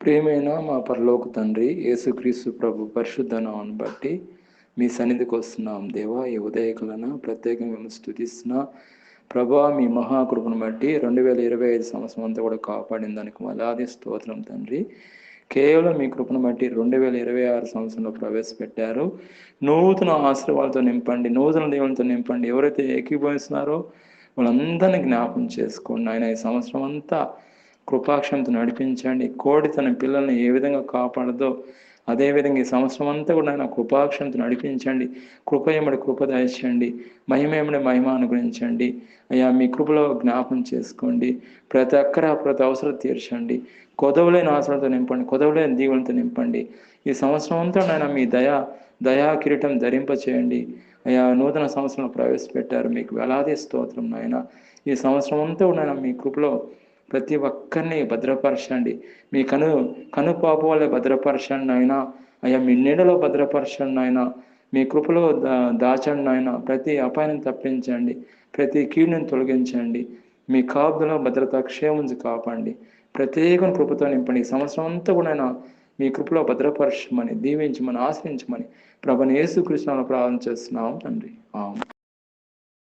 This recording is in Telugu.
ప్రియమైన మా పరలోక తండ్రి యేసుక్రీస్తు ప్రభు పరిశుద్ధ నామమును బట్టి మీ సన్నిధికి వస్తున్నాం దేవా. ఈ ఉదయకాలన ప్రత్యేకంగా మిమ్మల్ని స్తుతిస్తున్నా ప్రభా. మీ మహాకృపను బట్టి 2025 సంవత్సరం అంతా కూడా కాపాడిన దానికి మలాది స్తోత్రం తండ్రి. కేవలం మీ కృపను బట్టి 2026 సంవత్సరంలో ప్రవేశపెట్టారు. నూతన ఆశీర్వాదాలతో నింపండి, నూతన దేవులతో నింపండి. ఎవరైతే ఏకీభవిస్తున్నారో వాళ్ళందరినీ జ్ఞాపం చేసుకోండి ఆయన. ఈ సంవత్సరం అంతా కృపాక్షంతో నడిపించండి. కోడి తన పిల్లల్ని ఏ విధంగా కాపాడదో అదేవిధంగా ఈ సంవత్సరం అంతా కూడా ఆయన కృపాక్షంతో నడిపించండి. కృప ఏమడి కృప దయచేయండి, మహిమ ఏమడి మహిమ అనుగ్రహించండి అయ్యా. మీ కృపలో జ్ఞాపం చేసుకోండి. ప్రతి అవసరం తీర్చండి. కొదవలేని ఆశలతో నింపండి, కొదవలేని దీవులతో నింపండి. ఈ సంవత్సరం అంతా నాయన మీ దయా కిరీటం ధరింపచేయండి అయ్యా. నూతన సంవత్సరంలో ప్రవేశపెట్టారు, మీకు వేలాది స్తోత్రం నాయన. ఈ సంవత్సరం అంతా నాయన మీ కృపలో ప్రతి ఒక్కరిని భద్రపరచండి. మీ కనుపాప వల్ల భద్రపరచండి నాయన అయ్యా. మీ నీడలో భద్రపరచండి నాయన. మీ కృపలో దాచండి నాయన. ప్రతి అపాయం తప్పించండి, ప్రతి కీడుని తొలగించండి. మీ కాపుదల భద్రత క్షేమంచి కాపాడండి. ప్రత్యేక కృపతో నింపండి. ఈ సంవత్సరం అంతా కూడా మీ కృపలో భద్రపరచమని, దీవించమని, ఆశ్రయించమని ప్రభువైన యేసుక్రీస్తు నామములో ప్రార్థన చేస్తున్నాం తండ్రి. ఆమేన్.